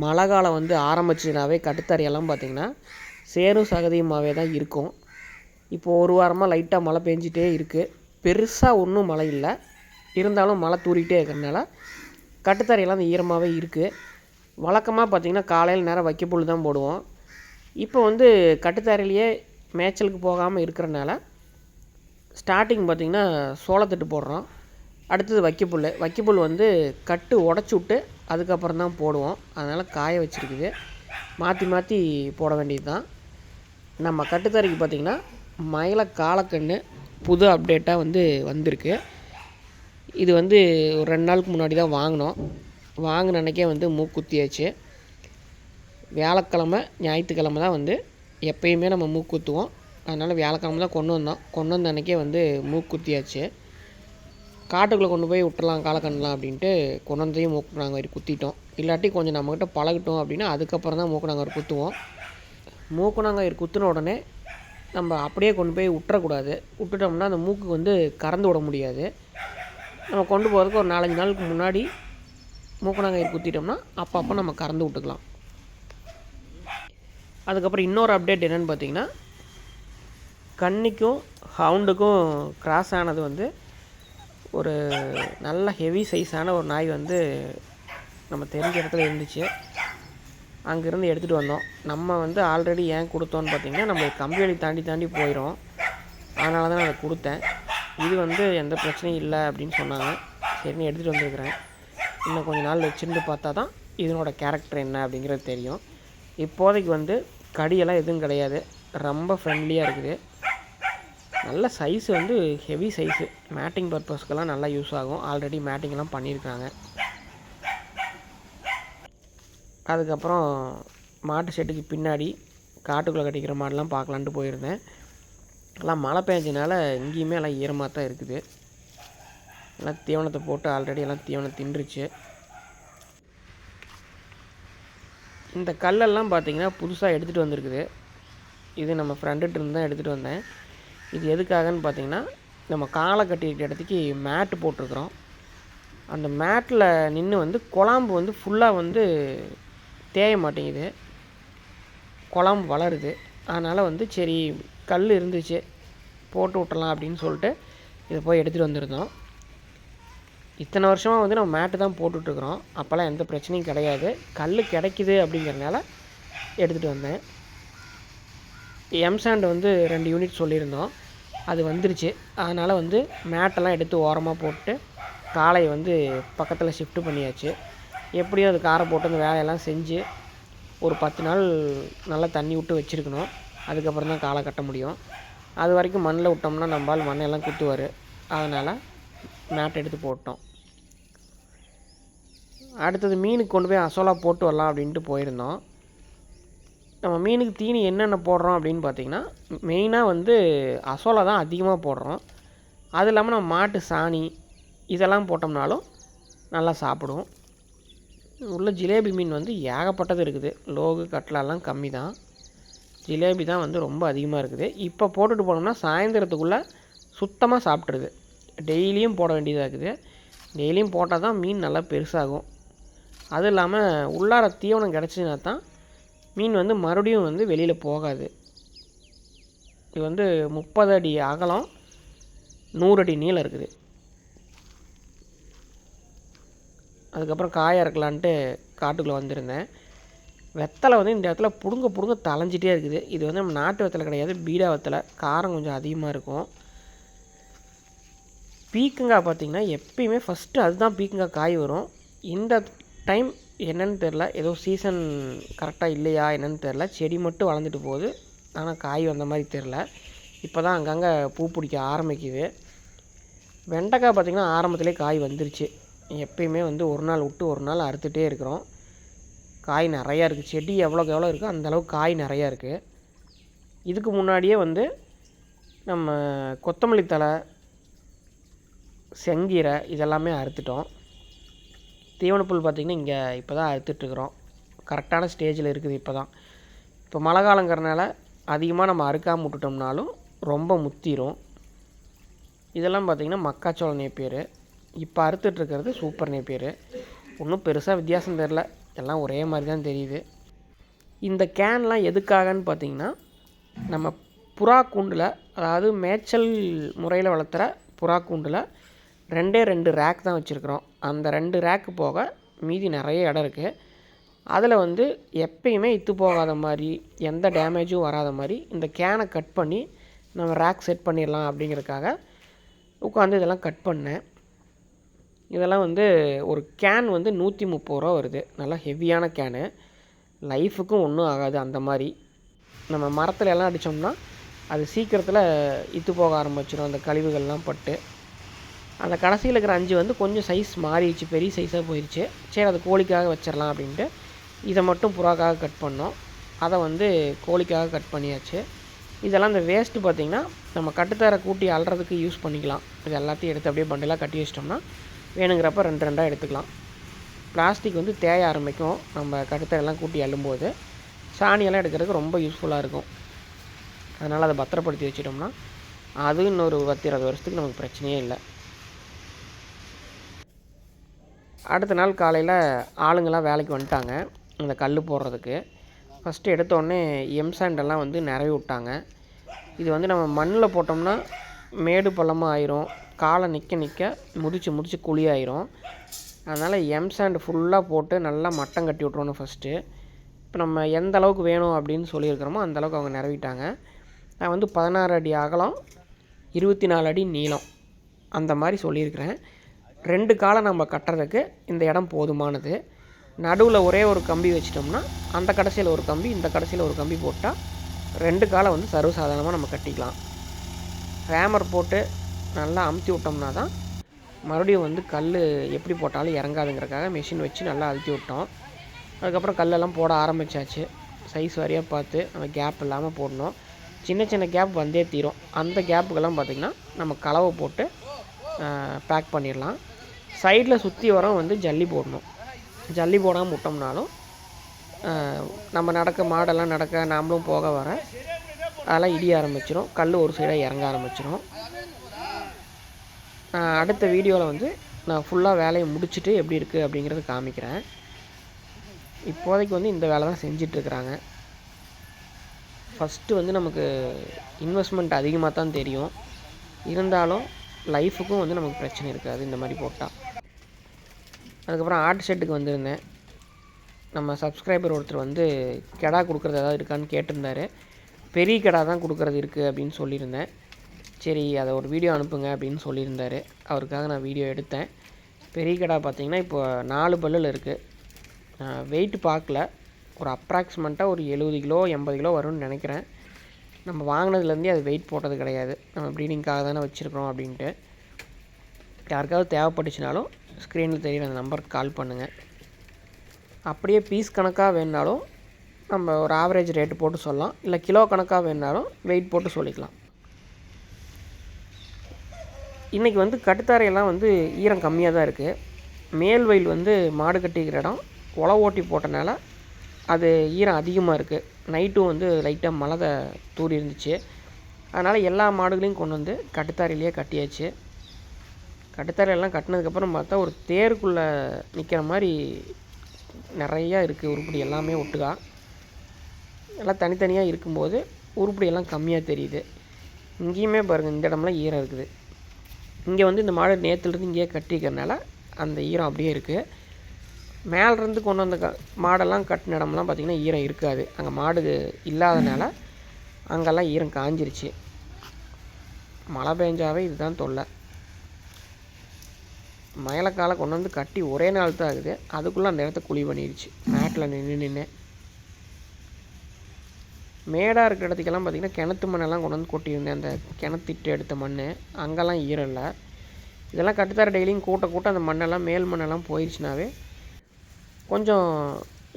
மழை காலம் வந்து ஆரம்பிச்சுனாவே கட்டுத்தரையெல்லாம் பார்த்திங்கன்னா சேரும் சகதியுமாகவே தான் இருக்கும். இப்போது ஒரு வாரமாக லைட்டாக மழை பெஞ்சிட்டே இருக்குது. பெருசாக ஒன்றும் மழை இல்லை, இருந்தாலும் மழை தூறிகிட்டே இருக்கிறதுனால கட்டுத்தரையெல்லாம் அந்த ஈரமாகவே இருக்குது. வழக்கமாக பார்த்திங்கன்னா காலையில் நேரம் வைக்கப்புல் தான் போடுவோம். இப்போ வந்து கட்டுத்தரையிலேயே மேய்ச்சலுக்கு போகாமல் இருக்கிறனால ஸ்டார்டிங் பார்த்திங்கன்னா சோளத்தட்டு போடுறோம். அடுத்தது வைக்கப்புல் வந்து கட்டு உடச்சி விட்டு அதுக்கப்புறம் தான் போடுவோம். அதனால் காய வச்சுருக்குது, மாற்றி மாற்றி போட வேண்டியது தான். நம்ம கட்டுத்தரைக்கு பார்த்திங்கன்னா மயில காலக்கன்று புது அப்டேட்டாக வந்து வந்திருக்கு. இது வந்து ஒரு 2 நாளுக்கு முன்னாடி தான் வாங்கினோம். வாங்கின அன்றைக்கே வந்து மூக்குத்தியாச்சு. வியாழக்கிழமை ஞாயிற்றுக்கிழமை தான் வந்து எப்பயுமே நம்ம மூக்குத்துவோம். அதனால் வியாழக்கிழமை தான் கொண்டு வந்த அன்றைக்கே வந்து மூக்குத்தியாச்சு. காட்டுக்குள்ளே கொண்டு போய் விட்டுறலாம் காலக்கண்ணலாம் அப்படின்ட்டு கொண்டு வந்ததையும் மூக்குநாங்கயிறு குத்திட்டோம். இல்லாட்டி கொஞ்சம் நம்மக்கிட்ட பழகட்டும் அப்படின்னா அதுக்கப்புறம் தான் மூக்குநாங்கயிறு குத்துவோம். மூக்குநாங்கயிறு குத்தின உடனே நம்ம அப்படியே கொண்டு போய் விட்டுறக்கூடாது. விட்டுட்டோம்னா அந்த மூக்கு வந்து கறந்து விட முடியாது. நம்ம கொண்டு போகிறதுக்கு ஒரு 4-5 நாளுக்கு முன்னாடி மூக்குநாங்கயிறு குத்திட்டோம்னா அப்பப்போ நம்ம கறந்து விட்டுக்கலாம். அதுக்கப்புறம் இன்னொரு அப்டேட் என்னென்னு பார்த்திங்கன்னா, கன்னிக்கும் ஹவுண்டுக்கும் கிராஸ் ஆனது வந்து ஒரு நல்ல ஹெவி சைஸான ஒரு நாய் வந்து நம்ம தெரிஞ்ச இடத்துல இருந்துச்சு. அங்கேருந்து எடுத்துகிட்டு வந்தோம். நம்ம வந்து ஆல்ரெடி ஏன் கொடுத்தோன்னு பார்த்திங்கன்னா, நம்ம கம்பிவேலி தாண்டி போயிடும். அதனால தான் நான் அதை கொடுத்தேன். இது வந்து எந்த பிரச்சனையும் இல்லை அப்படின்னு சொன்னாங்க. சரின்னு எடுத்துகிட்டு வந்துருக்கிறேன். இன்னும் கொஞ்சம் நாள் வச்சுருந்து பார்த்தா தான் இதனோட கேரக்டர் என்ன அப்படிங்கிறது தெரியும். இப்போதைக்கு வந்து கடியெல்லாம் எதுவும் கிடையாது, ரொம்ப ஃப்ரெண்ட்லியாக இருக்குது. நல்ல சைஸு வந்து ஹெவி சைஸு, மேட்டிங் பர்பஸ்க்கெல்லாம் நல்லா யூஸ் ஆகும். ஆல்ரெடி மேட்டிங்கெல்லாம் பண்ணியிருக்காங்க. அதுக்கப்புறம் மாட்டு ஷெட்டுக்கு பின்னாடி காட்டுக்குள்ளே கட்டிக்கிற மாடெலாம் பார்க்கலான்ட்டு போயிருந்தேன். எல்லாம் மழை பெஞ்சனால இங்கேயுமே எல்லாம் ஈரமாக தான் இருக்குது. எல்லாம் தீவனத்தை போட்டு ஆல்ரெடி எல்லாம் தீவனம் தின்றுச்சு. இந்த கல்லெல்லாம் பார்த்திங்கன்னா புதுசாக எடுத்துகிட்டு வந்திருக்குது. இது நம்ம ஃப்ரெண்டுகிட்டருந்து தான் எடுத்துகிட்டு வந்தேன். இது எதுக்காகன்னு பார்த்திங்கன்னா, நம்ம காலை கட்டிக்கிற இடத்துக்கு மேட்டு போட்டிருக்குறோம். அந்த மேட்டில் நின்று வந்து குழாம்பு வந்து ஃபுல்லாக வந்து தேய மாட்டேங்குது, குழாம்பு வளருது. அதனால் வந்து சரி கல் இருந்துச்சு போட்டு விட்டலாம் அப்படின்னு சொல்லிட்டு இதை போய் எடுத்துகிட்டு வந்துருந்தோம். இத்தனை வருஷமாக வந்து நம்ம மேட்டு தான் போட்டுட்ருக்குறோம். அப்போல்லாம் எந்த பிரச்சனையும் கிடையாது. கல் கிடைக்கிது அப்படிங்கிறதுனால எடுத்துகிட்டு வந்தேன். எம்சாண்ட் வந்து 2 யூனிட் சொல்லியிருந்தோம், அது வந்துருச்சு. அதனால் வந்து மேட்டெல்லாம் எடுத்து ஓரமாக போட்டு காலையை வந்து பக்கத்தில் ஷிஃப்ட்டு பண்ணியாச்சு. எப்படியும் அது காரை போட்டு அந்த வேலையெல்லாம் செஞ்சு ஒரு 10 நாள் நல்லா தண்ணி விட்டு வச்சுருக்கணும். அதுக்கப்புறம் தான் காலை கட்ட முடியும். அது வரைக்கும் மண்ணில் விட்டோம்னா நம்மளால் மண்ணெல்லாம் குத்துவார். அதனால் மேட் எடுத்து போட்டோம். அடுத்தது மீனுக்கு கொண்டு போய் அசோலா போட்டு வரலாம் அப்படின்ட்டு போயிருந்தோம். நம்ம மீனுக்கு தீனி என்னென்ன போடுறோம் அப்படின்னு பார்த்திங்கன்னா, மெயினாக வந்து அசோலா தான் அதிகமாக போடுறோம். அது இல்லாமல் நம்ம மாட்டு சாணி இதெல்லாம் போட்டோம்னாலும் நல்லா சாப்பிடும். உள்ள ஜிலேபி மீன் வந்து ஏகப்பட்டது இருக்குது. லோகு கட்லாலாம் கம்மி தான், ஜிலேபி தான் வந்து ரொம்ப அதிகமாக இருக்குது. இப்போ போட்டுட்டு போனோம்னா சாயந்தரத்துக்குள்ளே சுத்தமாக சாப்பிட்ருது. டெய்லியும் போட வேண்டியதாக இருக்குது. டெய்லியும் போட்டால் தான் மீன் நல்லா பெருசாகும். அதுவும் இல்லாமல் உள்ளார தீவனம் கிடச்சின்னா தான் மீன் வந்து மறுபடியும் வந்து வெளியில் போகாது. இது வந்து 30 அடி அகலம், 100 அடி நீளம் இருக்குது. அதுக்கப்புறம் காய இறக்கலான்ட்டு காட்டுக்குள்ளே வந்திருந்தேன். வெத்தலை வந்து இந்த இடத்துல பிடுங்க தலைஞ்சிட்டே இருக்குது. இது வந்து நம்ம நாட்டு வெத்தலை கிடையாது, பீடா வெத்தலை. காரம் கொஞ்சம் அதிகமாக இருக்கும். பீக்கங்காய் பார்த்திங்கன்னா எப்பயுமே ஃபஸ்ட்டு அதுதான் பீக்கங்காய் காய் வரும். இந்த டைம் என்னென்னு தெரில, ஏதோ சீசன் கரெக்டாக இல்லையா என்னென்னு தெரில, செடி மட்டும் வளர்ந்துட்டு போகுது, ஆனால் காய் வந்த மாதிரி தெரில. இப்போ தான் அங்கங்கே பூ பிடிக்க ஆரம்பிக்குது. வெண்டைக்காய் பார்த்திங்கன்னா ஆரம்பத்துலேயே காய் வந்துருச்சு. எப்பயுமே வந்து ஒரு நாள் விட்டு ஒரு நாள் அறுத்துகிட்டே இருக்கிறோம். காய் நிறையா இருக்குது. செடி எவ்வளோக்கு எவ்வளோ இருக்கோ அந்தளவுக்கு காய் நிறையா இருக்குது. இதுக்கு முன்னாடியே வந்து நம்ம கொத்தமல்லி தழை, செங்கீரை இதெல்லாமே அறுத்துட்டோம். தீவனப்புல் பார்த்திங்கன்னா இங்கே இப்போ தான் அறுத்துட்ருக்குறோம். கரெக்டான ஸ்டேஜில் இருக்குது இப்போ தான். இப்போ மழை காலங்கிறனால அதிகமாக நம்ம அறுக்காமல் விட்டுட்டோம்னாலும் ரொம்ப முத்திரும். இதெல்லாம் பார்த்திங்கன்னா மக்காச்சோள நேப்பியர். இப்போ அறுத்துட்ருக்கிறது சூப்பர் நேப்பியர். ஒன்றும் பெருசாக வித்தியாசம் தெரில. எல்லாம் ஒரே மாதிரி தான் தெரியுது. இந்த கேன்லாம் எதுக்காகன்னு பார்த்திங்கன்னா, நம்ம புறா கூண்டில், அதாவது மேய்ச்சல் முறையில் வளர்த்துற புறா கூண்டில் 2 ரேக் தான் வச்சுருக்குறோம். அந்த 2 ரேக்கு போக மீதி நிறைய இடம் இருக்குது. அதில் வந்து எப்பயுமே இத்து போகாத மாதிரி, எந்த டேமேஜும் வராத மாதிரி இந்த கேனை கட் பண்ணி நம்ம ரேக் செட் பண்ணிடலாம் அப்படிங்கிறதுக்காக உட்காந்து இதெல்லாம் கட் பண்ணேன். இதெல்லாம் வந்து ஒரு கேன் வந்து 130 ரூபா வருது. நல்லா ஹெவியான கேனு, லைஃபுக்கும் ஒன்றும் ஆகாது. அந்த மாதிரி நம்ம மரத்தில் எல்லாம் அடித்தோம்னா அது சீக்கிரத்தில் இத்து போக ஆரம்பிச்சிடும், அந்த கழிவுகள்லாம் பட்டு. அந்த கடைசியில் இருக்கிற 5 வந்து கொஞ்சம் சைஸ் மாறிடுச்சு, பெரிய சைஸாக போயிடுச்சு. சரி, அது கோழிக்காக வச்சிடலாம் அப்படின்ட்டு இதை மட்டும் புறாக்காக கட் பண்ணோம். அதை வந்து கோழிக்காக கட் பண்ணியாச்சு. இதெல்லாம் இந்த வேஸ்ட்டு பார்த்திங்கன்னா நம்ம கட்டுத்தர கூட்டி அல்றதுக்கு யூஸ் பண்ணிக்கலாம். இது எல்லாத்தையும் எடுத்து அப்படியே பண்டலாக கட்டி வச்சிட்டோம்னா வேணுங்கிறப்ப 2 எடுத்துக்கலாம். பிளாஸ்டிக் வந்து தேய ஆரம்பிக்கும் நம்ம கட்டுத்தரெல்லாம் கூட்டி அள்ளும்போது. சாணியெல்லாம் எடுக்கிறதுக்கு ரொம்ப யூஸ்ஃபுல்லாக இருக்கும். அதனால் அதை பத்திரப்படுத்தி வச்சிட்டோம்னா அது இன்னொரு 10-20 வருஷத்துக்கு நமக்கு பிரச்சனையே இல்லை. அடுத்த நாள் காலையில் ஆளுங்கள்லாம் வேலைக்கு வந்துட்டாங்க இந்த கல் போடுறதுக்கு. ஃபஸ்ட்டு எடுத்தோடனே எம்சாண்டெல்லாம் வந்து நிறவி விட்டாங்க. இது வந்து நம்ம மண்ணில் போட்டோம்னா மேடு பள்ளமாக ஆயிரும், காலை நிற்க முடிச்சு குழியாயிரும். அதனால் எம்சாண்டு ஃபுல்லாக போட்டு நல்லா மட்டம் கட்டி விட்ருவோம் ஃபஸ்ட்டு. இப்போ நம்ம எந்த அளவுக்கு வேணும் அப்படின்னு சொல்லியிருக்கிறோமோ அந்தளவுக்கு அவங்க நிறவிட்டாங்க. நான் வந்து 16 அடி அகலம், 24 அடி நீளம் அந்த மாதிரி சொல்லியிருக்கிறேன். 2 காலை நம்ம கட்டுறதுக்கு இந்த இடம் போதுமானது. நடுவில் ஒரே ஒரு கம்பி வச்சிட்டோம்னா அந்த கடைசியில் ஒரு கம்பி, இந்த கடைசியில் ஒரு கம்பி போட்டால் 2 காலை வந்து சர்வசாதாரணமாக நம்ம கட்டிக்கலாம். ரேமர் போட்டு நல்லா அமுத்தி விட்டோம்னா தான் மறுபடியும் வந்து கல் எப்படி போட்டாலும் இறங்காதுங்கிறக்காக மிஷின் வச்சு நல்லா அழுத்தி விட்டோம். அதுக்கப்புறம் கல்லெல்லாம் போட ஆரம்பித்தாச்சு. சைஸ் வாரியாக பார்த்து நம்ம கேப் இல்லாமல் போடணும். சின்ன கேப் வந்தே தீரும். அந்த கேப்புக்கெல்லாம் பார்த்திங்கன்னா நம்ம கலவை போட்டு பேக் பண்ணிடலாம். சைடில் சுற்றி வரோம் வந்து ஜல்லி போடணும். ஜல்லி போடாமல் விட்டோம்னாலும் நம்ம மாடெல்லாம் நடக்க நாமளும் போக வர அதெல்லாம் இடிய ஆரம்பிச்சிடும், கல் ஒரு சைடாக இறங்க ஆரம்பிச்சிடும். அடுத்த வீடியோவில் வந்து நான் ஃபுல்லாக வேலையை முடிச்சுட்டு எப்படி இருக்குது அப்படிங்கிறத காமிக்கிறேன். இப்போதைக்கு வந்து இந்த வேலை தான் செஞ்சிட்ருக்குறாங்க. ஃபஸ்ட்டு வந்து நமக்கு இன்வெஸ்ட்மெண்ட் அதிகமாக தான் தெரியும், இருந்தாலும் லைஃபுக்கும் வந்து நமக்கு பிரச்சனை இருக்காது இந்த மாதிரி போட்டால். அதுக்கப்புறம் ஆட்டு ஷெட்டுக்கு வந்திருந்தேன். நம்ம சப்ஸ்கிரைபர் ஒருத்தர் வந்து கெடா கொடுக்குறது ஏதாவது இருக்கான்னு கேட்டிருந்தார். பெரிய கெடா தான் கொடுக்குறது இருக்குது அப்படின்னு சொல்லியிருந்தேன். சரி, அதை ஒரு வீடியோ அனுப்புங்க அப்படின்னு சொல்லியிருந்தார். அவருக்காக நான் வீடியோ எடுத்தேன். பெரிய கெடா பார்த்திங்கன்னா இப்போ 4 பல்லில் இருக்குது. வெயிட் பார்க்கல, ஒரு அப்ராக்சிமேட்டாக ஒரு 70 கிலோ 80 கிலோ வரும்னு நினைக்கிறேன். நம்ம வாங்கினதுலேருந்தே அது வெயிட் போட்டது கிடையாது. நம்ம ப்ரீடிங்காக தானே வச்சுருக்கிறோம் அப்படின்ட்டு. யாருக்காவது தேவைப்பட்டுச்சுனாலும் ஸ்க்ரீனில் தெரிகிற அந்த நம்பருக்கு கால் பண்ணுங்கள். அப்படியே பீஸ் கணக்காக வேணுனாலும் நம்ம ஒரு ஆவரேஜ் ரேட்டு போட்டு சொல்லலாம், இல்லை கிலோ கணக்காக வேணுனாலும் வெயிட் போட்டு சொல்லிக்கலாம். இன்றைக்கி வந்து கட்டுத்தாரையெல்லாம் வந்து ஈரம் கம்மியாக தான் இருக்குது. மேல் வயல் வந்து மாடு கட்டிக்கிற இடம் உழவு ஓட்டி போட்டனால அது ஈரம் அதிகமாக இருக்குது. நைட்டும் வந்து லைட்டாக மழை தூரி இருந்துச்சு. அதனால் எல்லா மாடுகளையும் கொண்டு வந்து கட்டுத்தாரையிலேயே கட்டியாச்சு. கட்டுத்தாரையெல்லாம் கட்டினதுக்கப்புறம் பார்த்தா ஒரு தேருக்குள்ளே நிற்கிற மாதிரி நிறையா இருக்குது உருப்படி எல்லாமே ஒட்டுக்கா. எல்லாம் தனித்தனியாக இருக்கும்போது உருப்படியெல்லாம் கம்மியாக தெரியுது. இங்கேயுமே பாருங்கள், இந்த இடம்லாம் ஈரம் இருக்குது. இங்கே வந்து இந்த மாடு நேற்றுலேருந்து இங்கேயே கட்டிக்கிறதுனால அந்த ஈரம் அப்படியே இருக்குது. மேலேருந்து கொண்டு வந்த மாடெல்லாம் கட்டின இடம்லாம் பார்த்திங்கன்னா ஈரம் இருக்காது. அங்கே மாடு இல்லாதனால அங்கெல்லாம் ஈரம் காஞ்சிருச்சு. மழை பெஞ்சாவே இதுதான் தொல்லை. மயிலக்காலை கொண்டு வந்து கட்டி ஒரே நாள் தான் ஆகுது, அதுக்குள்ளே அந்த இடத்த குழி பண்ணிடுச்சு. மேட்டில் நின்று மேடாக இருக்கிற இடத்துக்கெல்லாம் பார்த்திங்கன்னா கிணத்து மண்ணெல்லாம் கொண்டு வந்து கொட்டியிருந்தேன். அந்த கிணத்திட்டு எடுத்த மண் அங்கெல்லாம் ஈரம் இல்லை. இதெல்லாம் கட்டுத்தர டெய்லியும் கூட்ட அந்த மண்ணெல்லாம் மேல் மண்ணெல்லாம் போயிடுச்சுனாவே கொஞ்சம்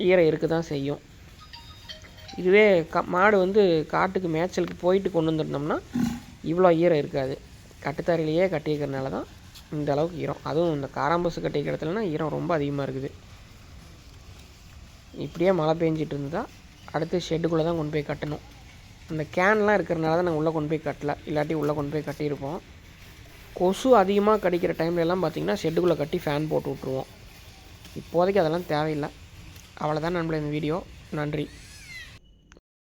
ஈரம் இருக்க தான் செய்யும். இதுவே மாடு வந்து காட்டுக்கு மேய்ச்சலுக்கு போயிட்டு கொண்டு வந்துருந்தோம்னா இவ்வளோ ஈரம் இருக்காது. கட்டுத்தரையிலேயே கட்டிக்கிறதுனால தான் இந்த அளவுக்கு ஈரம். அதுவும் இந்த காராம்பசு கட்டிக்கிற இடத்துலனா ஈரம் ரொம்ப அதிகமாக இருக்குது. இப்படியே மழை பெஞ்சிட்டு இருந்தால் அடுத்து ஷெட்டுக்குள்ளே தான் கொண்டு போய் கட்டணும். அந்த கேன்லாம் இருக்கிறனால தான் நாங்கள் உள்ளே கொண்டு போய் கட்டலை, இல்லாட்டி உள்ளே கொண்டு போய் கட்டியிருப்போம். கொசு அதிகமாக கடிக்கிற டைம்லலாம் பார்த்திங்கன்னா ஷெட்டுக்குள்ளே கட்டி ஃபேன் போட்டு விட்ருவோம். இப்போதைக்கு அதெல்லாம் தேவையில்லை. அவ்வளோதான் நண்பர்களே இந்த வீடியோ. நன்றி.